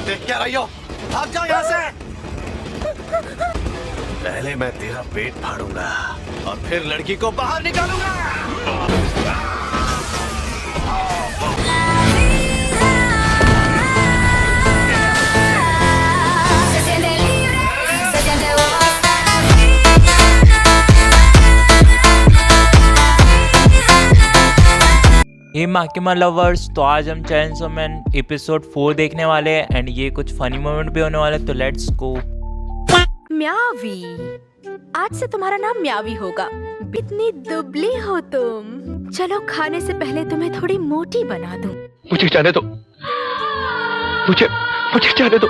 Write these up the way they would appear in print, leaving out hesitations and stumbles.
देख क्या रही हो? भाग जाओ यहाँ से। पहले मैं तेरा पेट फाड़ूंगा और फिर लड़की को बाहर निकालूंगा। हे माकिमा लवर्स, तो आज हम चैनसो मैन एपिसोड 4 देखने वाले हैं एंड ये कुछ फनी मोमेंट भी होने वाले, तो लेट्स गो। म्यावी, आज से तुम्हारा नाम म्यावी होगा। इतनी दुबली हो तुम। चलो खाने से पहले तुम्हें थोड़ी मोटी बना दूं। मुझे जाने दो, मुझे जाने दो।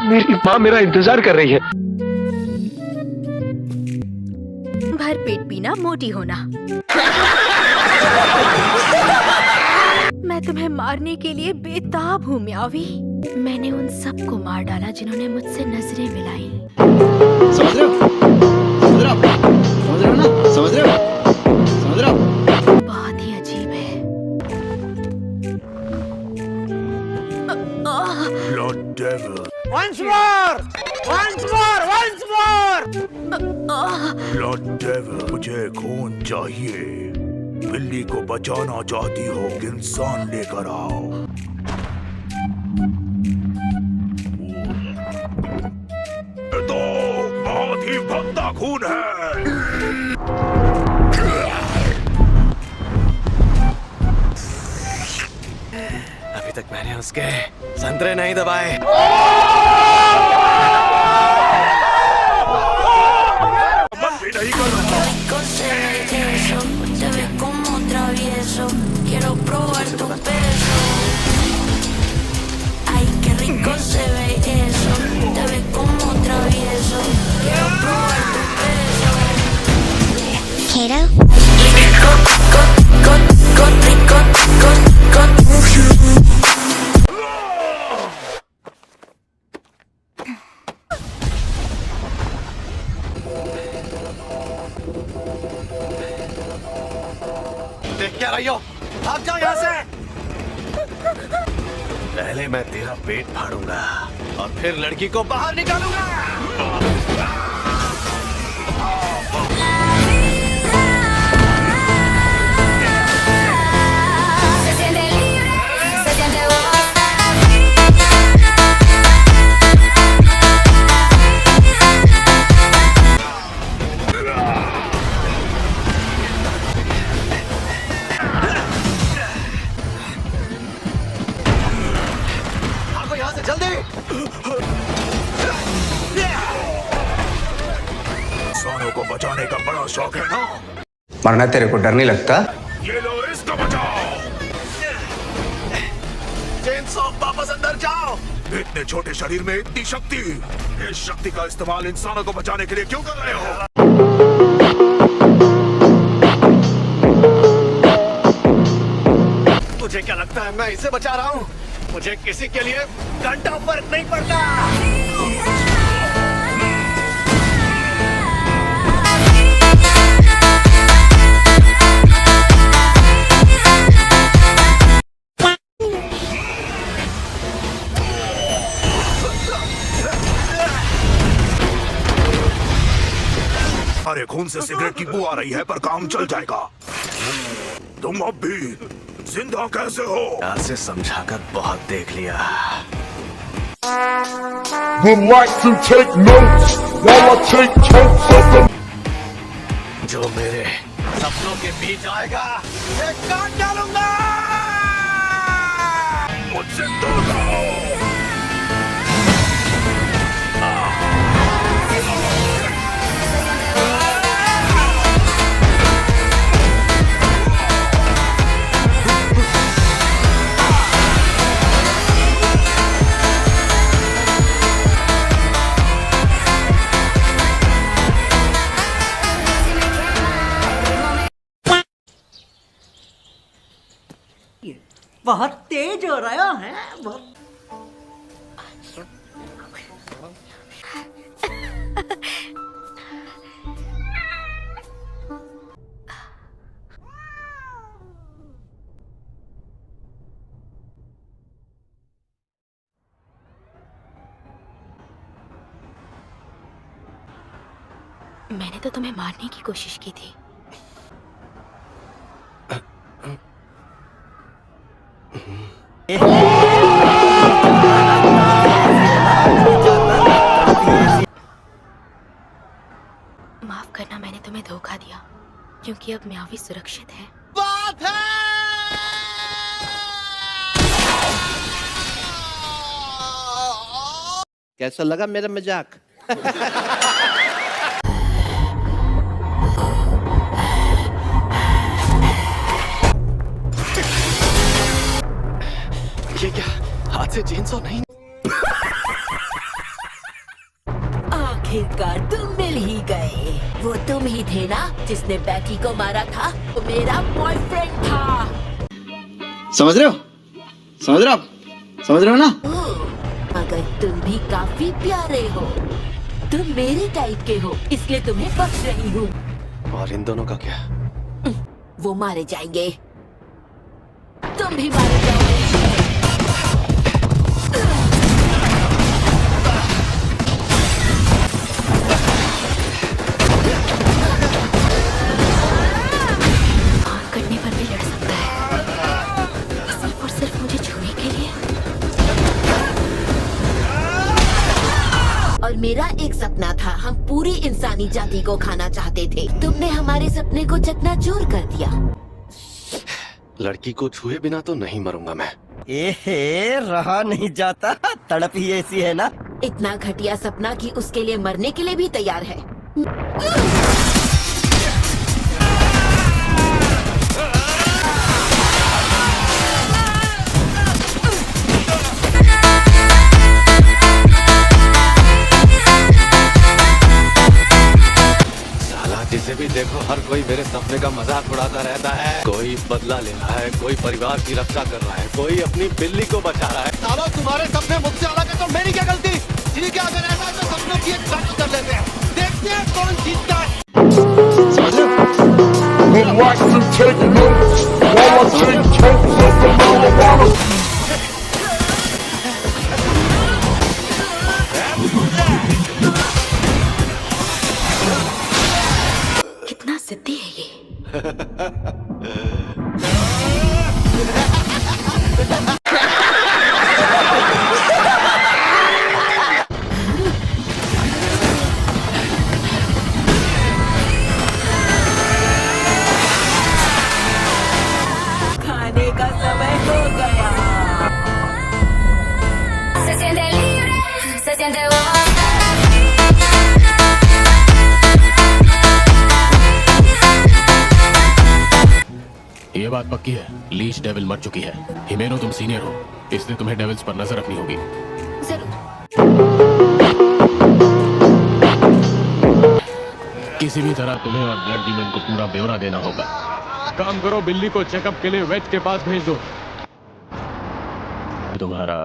मेरी माँ मेरा इंतजार कर रही है। भर पेट पीना, मोटी होना। मैं तुम्हें मारने के लिए बेताब हूँ म्यावी। मैंने उन सबको मार डाला जिन्होंने मुझसे नजरें मिलाई। समझ रहे हो? समझ रहे हो? समझ रहे हो ना? समझ रहे हो? समझ रहे हो? बहुत ही अजीब है। Blood devil. Once more! Once more! Once more! Blood devil. मुझे खून चाहिए। बिल्ली को बचाना चाहती हो, इंसान लेकर आओ। ये तो बहुत ही भद्दा खून है। अभी तक मैंने उसके संतरे नहीं दबाए। मन भी नहीं कर रहा। Te ves como travieso, quiero probar tu peso. Ay, qué rico se ve eso. Te ves como travieso, quiero probar tu peso. Quiero. Rico, rico, देख क्या रही हो? भाग जाओ यहाँ से। पहले मैं तेरा पेट फाड़ूंगा और फिर लड़की को बाहर निकालूंगा। जल्दी! इंसानों को बचाने का बड़ा शौक है ना? मरना तेरे को डर नहीं लगता? ये लो, इसको बचाओ। चेनसॉ, वापस अंदर जाओ। इतने छोटे शरीर में इतनी शक्ति। इस शक्ति का इस्तेमाल इंसानों को बचाने के लिए क्यों कर रहे हो? तुझे क्या लगता है मैं इसे बचा रहा हूँ? मुझे किसी के लिए घंटा फर्क नहीं पड़ता। अरे खून से सिगरेट की बू आ रही है, पर काम चल जाएगा। तुम अब भी जिंदा कैसे हो? यहाँ से समझाकर बहुत देख लिया। Would like to take notes while I take totes of the. जो मेरे सपनों के बीच आएगा, मैं काट डालूंगा। मुझसे दूर रहो। बहुत तेज हो रहा है। बहुत मैंने तो तुम्हें मारने की कोशिश की थी। माफ करना, मैंने तुम्हें धोखा दिया क्योंकि अब म्यावी सुरक्षित है। कैसा लगा मेरा मजाक? ये क्या हाथ से चेनसॉ नहीं? आखिरकार तुम मिल ही गए। वो तुम ही थे ना जिसने बैटी को मारा था? वो मेरा बॉयफ्रेंड था। समझ रहे हो? समझ रहे हो आप? समझ रहे हो ना? मगर तुम भी काफी प्यारे हो। तुम मेरे टाइप के हो, इसलिए तुम्हें बख्श रही हूँ। और इन दोनों का क्या? वो मारे जाएंगे, तुम भी मारे जाओगे। करने पर भी लड़ सकता है, सिर्फ और सिर्फ मुझे छूने के लिए। और मेरा एक सपना था, हम पूरी इंसानी जाति को खाना चाहते थे। तुमने हमारे सपने को चकनाचूर कर दिया। लड़की को छुए बिना तो नहीं मरूंगा मैं। रहा नहीं जाता, तड़प ही ऐसी है ना। इतना घटिया सपना कि उसके लिए मरने के लिए भी तैयार है। जिसे भी देखो हर कोई मेरे सपने का मजाक उड़ाता रहता है। कोई बदला ले रहा है, कोई परिवार की रक्षा कर रहा है, कोई अपनी बिल्ली को बचा रहा है। सालों तुम्हारे सपने मुझसे अलग है तो मेरी क्या गलती? ठीक है, अगर ऐसा है तो सपनों की एक बैटल कर लेते हैं, देखते हैं कौन जीतता है। Relax and take notes while I take totes of the marijuana. कितना जिद्दी है ये। खाने का समय हो गया। Se siente libre, se siente bueno. ये बात पक्की है, लीच डेविल मर चुकी है। हिमेनो तुम सीनियर हो, इसलिए तुम्हें डेविल्स पर नजर रखनी होगी। जरूर। किसी भी तरह तुम्हें और ब्लड डीमन को पूरा ब्यौरा देना होगा। काम करो, बिल्ली को चेकअप के लिए वेट के पास भेज दो। तुम्हारा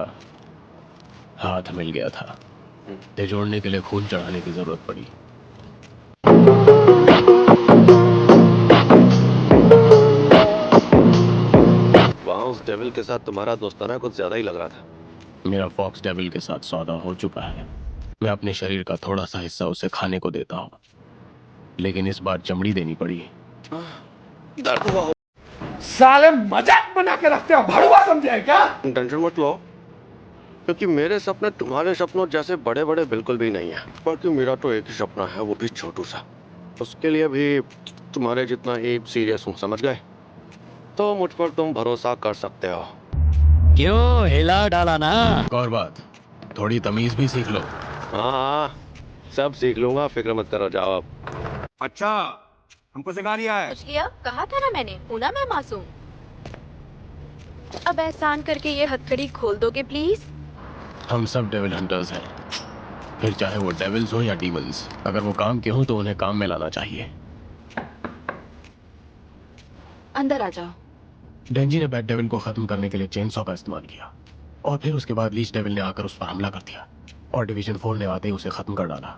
हाथ मिल गया था, ते जोड़ने के लिए खून चढ़ाने की जरूरत पड़ी। उस डेविल के साथ तुम्हारा दोस्ताना कुछ ज्यादा ही लग रहा था। मेरा फॉक्स डेविल के साथ सौदा हो चुका है। मैं अपने शरीर का थोड़ा सा हिस्सा उसे खाने को देता हूँ, लेकिन इस बार चमड़ी देनी पड़ी। दर्द हुआ हो। साले मजाक बना के रखते हो, भड़ुआ समझे क्या? टेंशन मत लो, क्योंकि मेरे सपने तुम्हारे सपनों जैसे बड़े बड़े बिल्कुल भी नहीं है। बल्कि मेरा तो एक ही सपना है, वो भी छोटू सा। उसके लिए भी तुम्हारे जितना ही सीरियस हूँ, समझ गए? तो मुझ पर तुम भरोसा कर सकते हो। क्यों हिला डाला ना? और बात, थोड़ी तमीज भी सीख लो। हाँ, सब सीख लूंगा, फिक्र मत करो, जाओ अब। अच्छा, हमको सिखा रिया है। कुछ लिया? कहा था ना मैंने, हूं ना मैं मासूम। अब एहसान करके ये हथकड़ी खोल दोगे प्लीज? हम सब डेविल हंटर्स हैं, फिर चाहे वो डेविल्स हो या डीमंस। अगर वो काम के हों तो उन्हें काम में लाना चाहिए। अंदर आ जाओ। डेंजी ने बैट डेविल को खत्म करने के लिए चेनसॉ का इस्तेमाल किया, और फिर उसके बाद लीच डेविल ने आकर उस पर हमला कर दिया, और डिवीजन 4 ने आते ही उसे खत्म कर डाला।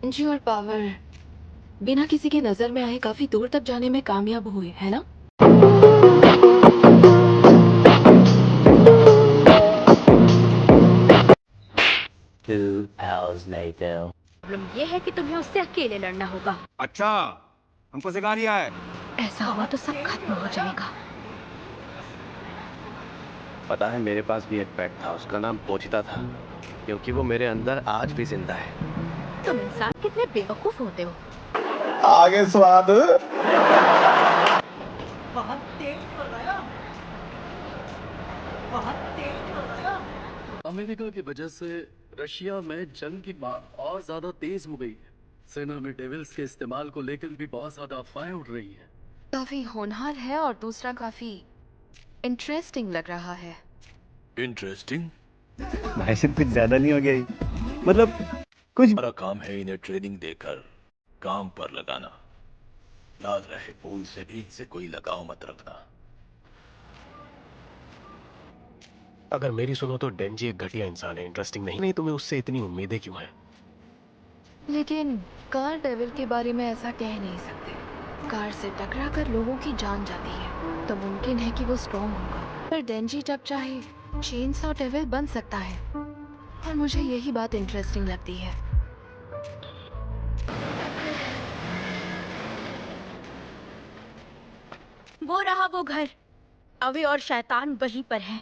जी, और पावर बिना किसी की नजर में आए काफी दूर तक जाने में कामयाब हुए, है ना? Two hours later. प्रॉब्लम ये है कि तुम्हें उससे अकेले लड़ना होगा। अच्छा, हमको सिखा रिया है। ऐसा हुआ तो सब खत्म हो जाएगा। पता है मेरे पास भी एक पेट था, उसका नाम पोचिता था, क्योंकि वो मेरे अंदर आज भी जिंदा है। तुम इंसान कितने बेवकूफ होते हो। आगे स्वाद। बहुत तेज हो रहा है, बहुत तेज हो रहा है। अमेरिका की वजह से रशिया में जंग की मार और ज्यादा तेज हो गई है। सेना में डेविल्स के इस्तेमाल को लेकर भी बहुत ज्यादा अफवाहें उड़ रही हैं। काफी होनहार है और दूसरा काफी इंटरेस्टिंग लग रहा है। इंटरेस्टिंग? भाई साहब कुछ ज्यादा नहीं हो गया? मतलब कुछ। हमारा काम है इन्हें ट्रेनिंग देकर काम पर लगाना। याद रहे, फूल से भी इनसे कोई लगाव मत रखना। अगर मेरी सुनो तो डेंजी एक घटिया इंसान है, इंटरेस्टिंग नहीं तुम्हें उससे इतनी उम्मीदें क्यों हैं? लेकिन कार डेविल के बारे में ऐसा कह नहीं सकते। कार से टकराकर लोगों की जान जाती है तो मुमकिन है कि वो स्ट्रॉन्ग होगा, पर डेंजी जब चाहे चेनसॉ डेविल बन सकता है, और मुझे यही बात इंटरेस्टिंग लगती है। वो रहा वो घर, अभी और शैतान वहीं पर है।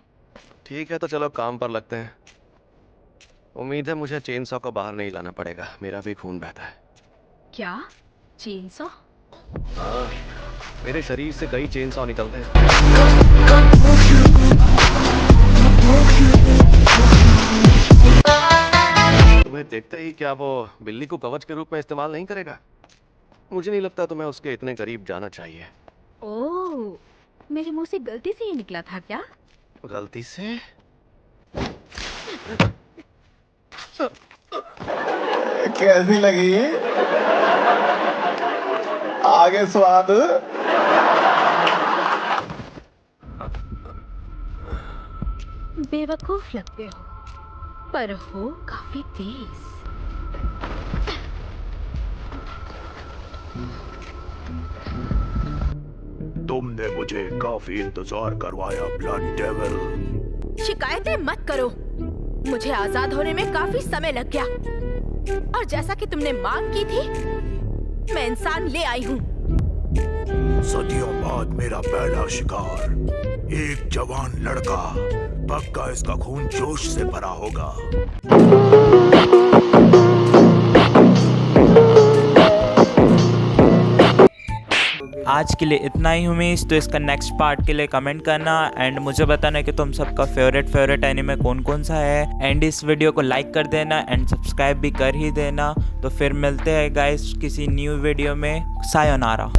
ठीक है, तो चलो काम पर लगते हैं। उम्मीद है मुझे चेनसॉ को बाहर नहीं लाना पड़ेगा, मेरा भी खून बहता है। क्या चेनसॉ? हाँ, मेरे शरीर से कई चेनसॉ निकलते हैं। तुम्हें देखते ही क्या वो बिल्ली को कवच के रूप में इस्तेमाल नहीं करेगा? मुझे नहीं लगता तुम्हें उसके इतने करीब जाना चाहिए। ओह, मेरे मुंह से गलती से ही निकला था क्या? गलती से? कैसी लगी? आगे स्वाद। बेवकूफ लगते हो, पर हो काफी तेज। तुमने मुझे काफी इंतजार करवाया ब्लड डेविल। शिकायतें मत करो, मुझे आजाद होने में काफी समय लग गया, और जैसा कि तुमने मांग की थी, मैं इंसान ले आई हूँ। सदियों बाद मेरा पहला शिकार, एक जवान लड़का। पक्का इसका खून जोश से भरा होगा। आज के लिए इतना ही उम्मीद। तो इसका नेक्स्ट पार्ट के लिए कमेंट करना एंड मुझे बताना कि तुम सबका फेवरेट एनिमे कौन कौन सा है। एंड इस वीडियो को लाइक कर देना एंड सब्सक्राइब भी कर ही देना। तो फिर मिलते हैं गाइस किसी न्यू वीडियो में। सायोनारा।